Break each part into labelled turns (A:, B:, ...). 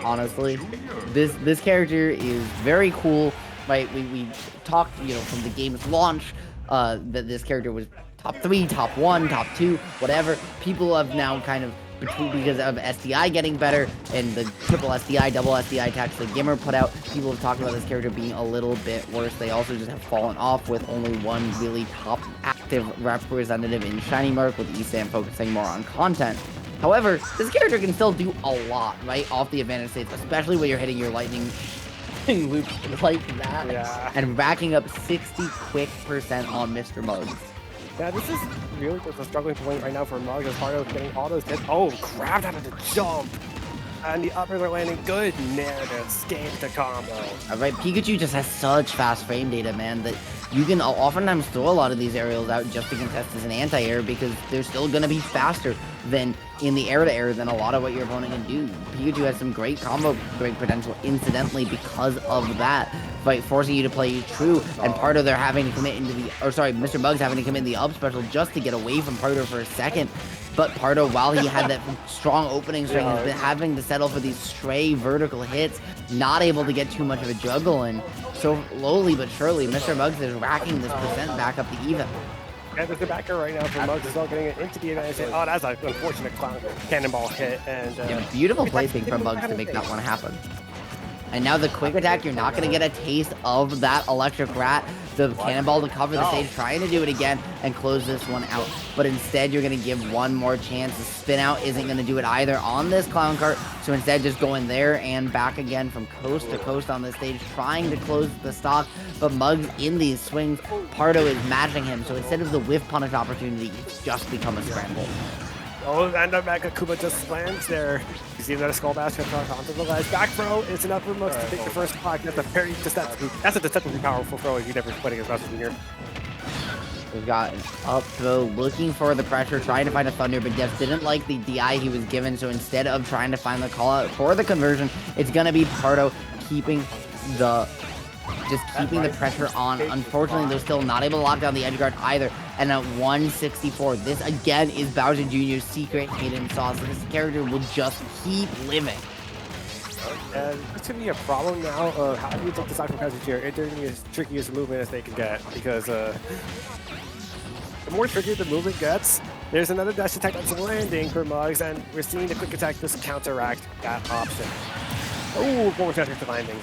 A: honestly. This character is very cool, right? We talked, from the game's launch, that this character was top 3, top 1, top 2, whatever. People have now kind of, because of SDI getting better and the triple SDI, double SDI attacks that Gimmer put out, people have talked about this character being a little bit worse. They also just have fallen off with only one really top active representative in Shiny Mark, with ESAM focusing more on content. However, this character can still do a lot, right, off the advantage states, especially when you're hitting your lightning loop like that,
B: Yeah.
A: and racking up 60 quick% on Mr. Muggs.
B: Yeah, this is really just a struggling point right now for Muggs as Pardo getting all those hits. Oh, grabbed out of the jump! And the uppers are landing good there to escape the combo.
A: Alright, Pikachu just has such fast frame data, man, that you can oftentimes throw a lot of these aerials out just to contest as an anti-air, because they're still going to be faster than in the air-to-air than a lot of what your opponent can do. Pikachu has some great combo break potential, incidentally, because of that, right, forcing you to play true, and Pardo, they're having to commit into the, or sorry, Mr. Muggs having to commit in the up special just to get away from Pardo for a second. But Pardo, while he had that strong opening string, has been having to settle for these stray vertical hits, not able to get too much of a juggle in. So slowly but surely, Mr. Muggs is racking this percent back up to even.
B: Yeah, there's the backer right now for Muggs as well, getting it into the advantage. Oh, that's an unfortunate cannonball hit. And
A: yeah, beautiful placing from Muggs to make that one happen. And now the quick attack, you're not going to get a taste of that electric rat. The cannonball to cover the stage, trying to do it again and close this one out. But instead, you're going to give one more chance. The spin out isn't going to do it either on this clown cart. So instead, just going there and back again from coast to coast on this stage, trying to close the stock. But Muggs in these swings, Pardo is matching him. So instead of the whiff punish opportunity, it's just become a scramble.
B: Oh, and the Mega Koopa just slams there. You see another Skull Bash onto the ledge. Back throw is enough for Muggs to take the first block. That's a very deceptively powerful throw if you never put it against here.
A: We've got an up throw, looking for the pressure, trying to find a Thunder, but just didn't like the DI he was given, so instead of trying to find the call out for the conversion, it's going to be Pardo keeping the pressure on. Unfortunately, they're still not able to lock down the edge guard either. And at 164, this again is Bowser Jr.'s secret hidden sauce. This character will just keep living.
B: And this could be a problem now of how do you take the sacrifices here? It's going to be as tricky as movement as they can get, because the more tricky the movement gets, there's another dash attack that's landing for Muggs, and we're seeing the quick attack just counteract that option. Oh, forward dash to landing.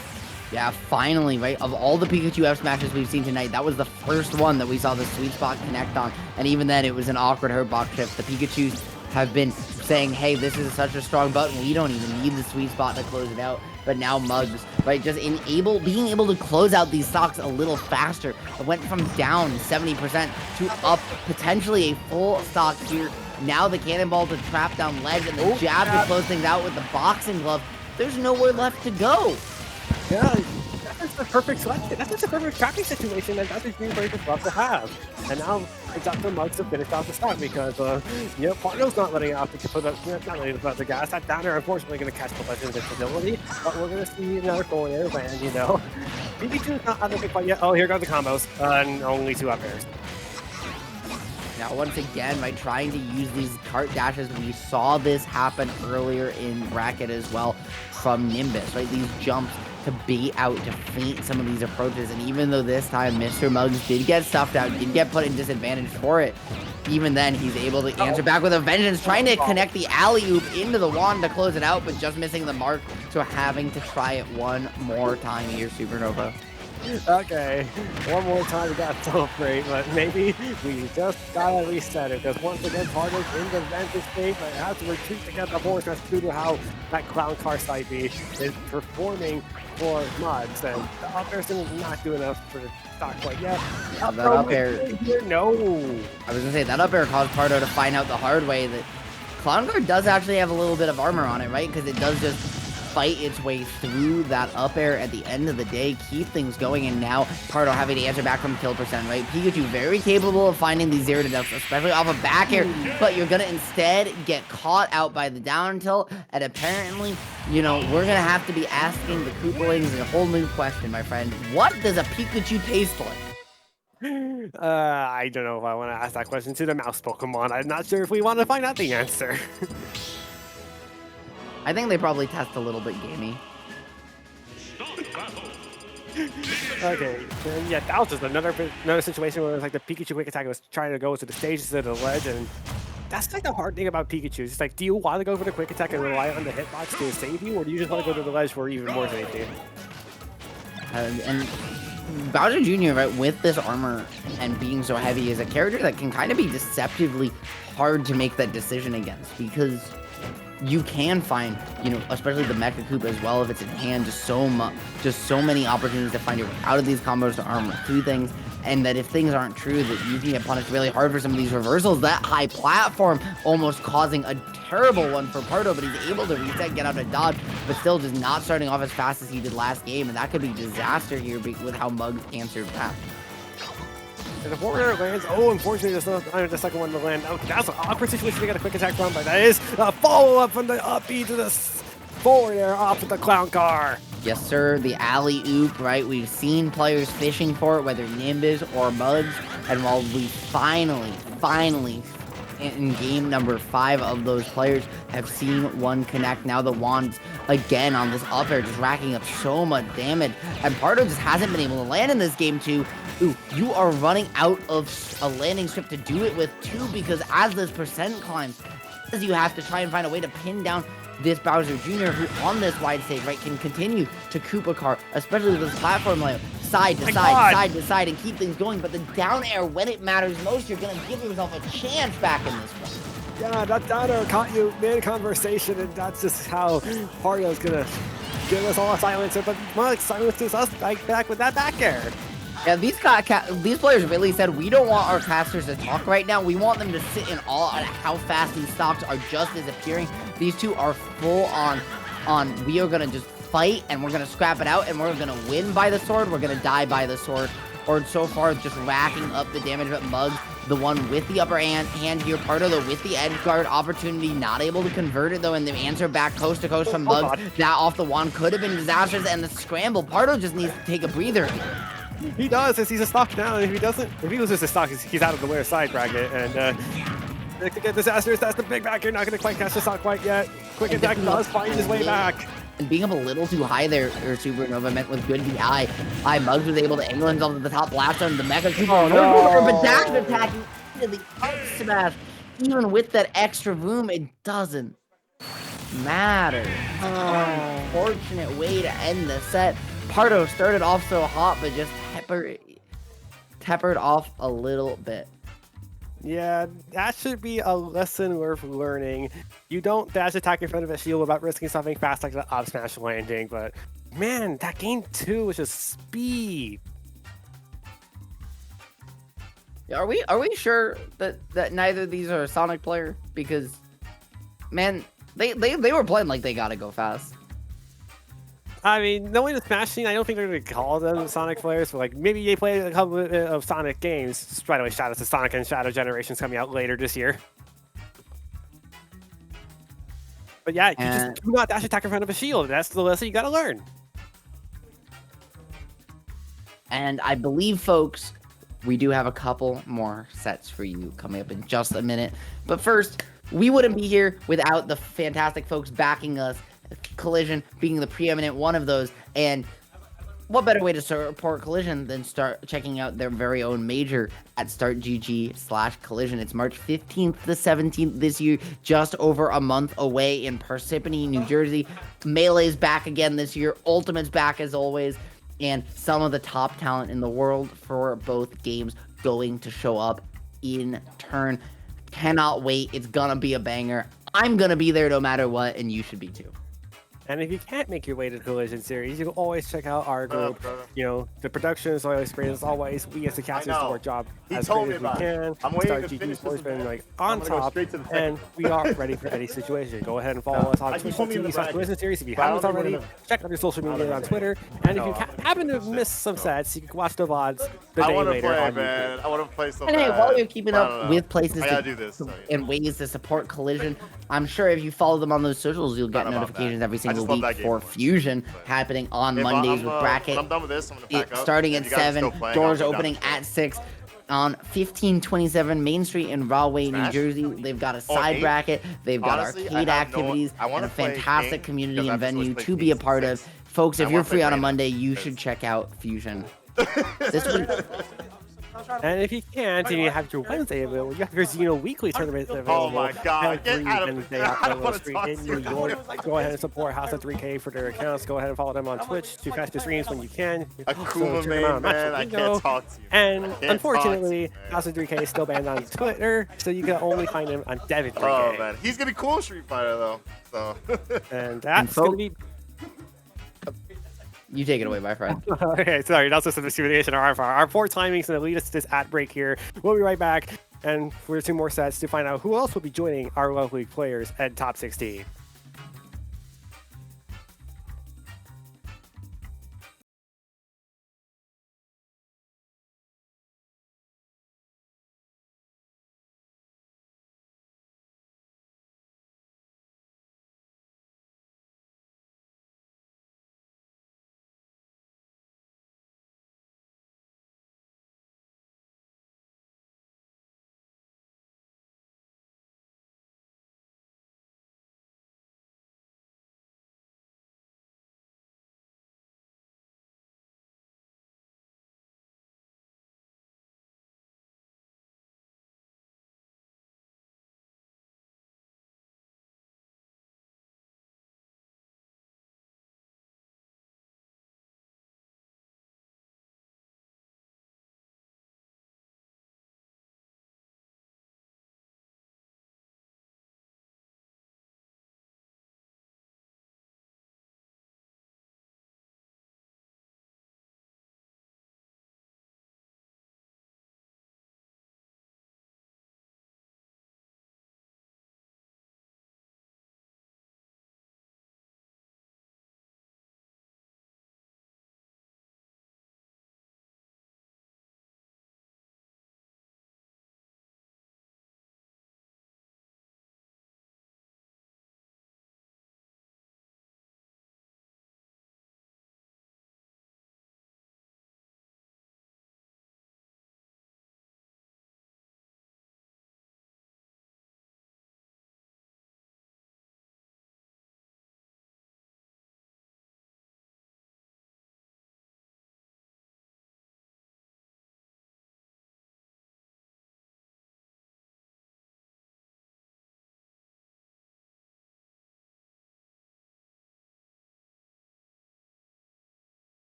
A: Yeah, finally, right? Of all the Pikachu F smashes we've seen tonight, that was the first one that we saw the sweet spot connect on. And even then, it was an awkward hurt box shift. The Pikachus have been saying, hey, this is such a strong button, we don't even need the sweet spot to close it out. But now Muggs, right, just being able to close out these stocks a little faster. It went from down 70% to up potentially a full stock here. Now the cannonball to trap down ledge and the jab to close things out with the boxing glove. There's nowhere left to go.
B: Yeah, that's the perfect selection. That's the perfect tracking situation, and that's what Green Breakers love to have. And now it's up to Muggs to finish off the stock because, Pardo's not letting off the gas. That downer, unfortunately, going to catch the Legend's instability, but we're going to see another forward air land, Pikachu's not out of the quite yet. Oh, here goes the combos, and only 2 up airs.
A: Now, once again, right, trying to use these cart dashes, we saw this happen earlier in bracket as well from Nimbus, right? These jumps to bait out, to feint some of these approaches, and even though this time Mr. Muggs did get stuffed out, did get put in disadvantage for it, even then he's able to answer back with a vengeance, trying to connect the alley-oop into the wand to close it out, but just missing the mark, so having to try it one more time here, Supernova.
B: Okay, one more time we gotta celebrate, but maybe we just gotta reset it, because once again, Pardo's in the vantage state, but it has to retreat to get the horse. That's due to how that clown car side B is performing for Muggs, and the up air is not doing enough for the stock quite yet.
A: That up air,
B: no.
A: I was gonna say, that up air caused Pardo to find out the hard way that Clown Guard does actually have a little bit of armor on it, right? Because it does just fight its way through that up air at the end of the day, keep things going, and now Pardo having to answer back from kill percent, right? Pikachu very capable of finding these 0 to deaths, especially off of back air, but you're gonna instead get caught out by the down tilt, and apparently, we're gonna have to be asking the Koopalings a whole new question, my friend. What does a Pikachu taste like?
B: I don't know if I want to ask that question to the mouse Pokemon. I'm not sure if we want to find out the answer.
A: I think they probably test a little bit gamey.
B: Okay, and yeah, that was just another situation where it was like the Pikachu quick attack was trying to go to the stage instead of the ledge, and that's like the hard thing about Pikachu. It's like, do you want to go for the quick attack and rely on the hitbox to save you, or do you just want to go to the ledge for even more safety?
A: And Bowser Jr., right, with this armor and being so heavy, is a character that can kind of be deceptively hard to make that decision against, because you can find, you know, especially the Mecha Koopa as well, if it's in hand, just so many opportunities to find your way out of these combos to armor through things, and that if things aren't true, that you can get punished really hard for some of these reversals. That high platform almost causing a terrible one for Pardo, but he's able to reset, get out of dodge, but still just not starting off as fast as he did last game, and that could be disaster here with how Muggs answered back.
B: And the forward air lands. Oh, unfortunately, there's not the second one to land. Okay, that's an awkward situation to get a quick attack from, but that is a follow-up from the up B to the forward air off of the clown car.
A: Yes, sir. The alley-oop, right? We've seen players fishing for it, whether Nimbus or Muggs, and while we finally, in game number 5 of those players have seen one connect, now the wands again on this up air, just racking up so much damage, and Pardo just hasn't been able to land in this game too. Ooh, you are running out of a landing strip to do it with too, because as this percent climbs, you have to try and find a way to pin down this Bowser Jr., who on this wide stage, right, can continue to Koopa Car, especially with this platform layout, side to side, and keep things going. But the down air, when it matters most, you're going to give yourself a chance back in this one.
B: Yeah, that down air caught you mid-conversation, and that's just how Pardo's going to give us all a silencer, but Muggs silences us back with that back air.
A: Yeah, these players really said, we don't want our casters to talk right now. We want them to sit in awe at how fast these stocks are just disappearing. These two are full on we are going to just fight, and we're going to scrap it out, and we're going to win by the sword. We're going to die by the sword. Or so far, just racking up the damage. But Muggs, the one with the upper hand here. Pardo, though, with the edge guard opportunity, not able to convert it, though, and the answer back coast to coast from Muggs. That off the wand could have been disastrous, and the scramble. Pardo just needs to take a breather.
B: He does, as he's a stock now, and if he loses his stock, he's out of the winner side bracket, and it could get disastrous. That's the big back here, not going to quite catch the stock quite yet. Quick attack does find his way back.
A: And being up a little too high there, Supernova meant with good DI. Muggs was able to angle himself to the top blast on the Mecha Koopa. But dash attacking into the up smash. Even with that extra room, it doesn't matter. Unfortunate way to end the set. Pardo started off so hot, but just tempered off a little bit.
B: Yeah, that should be a lesson worth learning. You don't dash attack in front of a shield without risking something fast like the up smash landing, but man, that game 2 was just speed.
A: Are we sure that neither of these are a Sonic player? Because, man, they were playing like they gotta go fast.
B: I mean, knowing the Smash scene, I don't think they're going to call them Sonic players, but like maybe they play a couple of Sonic games. By the way, shout out to Sonic and Shadow Generations coming out later this year. But yeah, you just do not dash attack in front of a shield. That's the lesson you got to learn.
A: And I believe, folks, we do have a couple more sets for you coming up in just a minute. But first, we wouldn't be here without the fantastic folks backing us. Collision being the preeminent one of those, and what better way to support Collision than start checking out their very own major at startgg/collision. It's March 15th to 17th this year, just over a month away in Parsippany, New Jersey. Melee's back again this year, Ultimate's back as always, and some of the top talent in the world for both games going to show up in turn. Cannot wait. It's gonna be a banger. I'm gonna be there no matter what, and you should be too.
B: And if you can't make your way to the Collision Series, you can always check out our group. You know, the production is always great as always. We as the casters do our job as great as we can. StarGG's always been like on top, and we are ready for any situation. Go ahead and follow us on Twitch.tv/Collision Series if you haven't already. Check out your social media on Twitter. And if you happen to miss some sets, you can watch the VODs the day later on YouTube.
C: I want to play so
A: bad. And hey, while you're keeping up with places and ways to support Collision, I'm sure if you follow them on those socials, you'll get notifications every single week for Fusion happening on Mondays with bracket.
C: I'm done with this. I'm gonna pack up.
A: Starting at 7, doors opening at 6. on 1527 Main Street in Rahway, New
C: Smash?
A: Jersey. They've got a
C: Oh,
A: side
C: 8?
A: bracket. They've got
C: Honestly,
A: arcade
C: I have no-
A: activities
C: I
A: and
C: wanna
A: a
C: play
A: fantastic
C: 8
A: community
C: because
A: and
C: I've always
A: venue
C: played
A: to be a
C: 6.
A: part of. Folks,
C: I
A: if you're
C: wanna play
A: free on a
C: Reyna
A: Monday, you
C: because-
A: should check out Fusion. This week,
B: And if you can't, and you have your Wednesday available, you have your Xeno Weekly tournament available.
C: Oh my God, get
B: every
C: out of
B: Wednesday
C: here.
B: out
C: I don't
B: on
C: wanna
B: the street
C: talk
B: in
C: to
B: New
C: you.
B: York. Go ahead and support House of 3K for their accounts. Go ahead and follow them on Twitch to catch the streams when you can.
C: Akuma
B: check them out on
C: main,
B: Match
C: man. I
B: Bingo.
C: can't talk to you.
B: And
C: I can't talk to
B: unfortunately,
C: you, man.
B: House of 3K is still banned on Twitter, so you can only find him on Devin 3K.
C: Oh man, he's gonna be cool in Street Fighter though. So
B: And that's going to be...
A: you take it away, my friend.
B: Okay, sorry, that's just a discrimination on our part. Our poor timing's going to lead us to this ad break here. We'll be right back, and for 2 more sets to find out who else will be joining our lovely players at Top 16.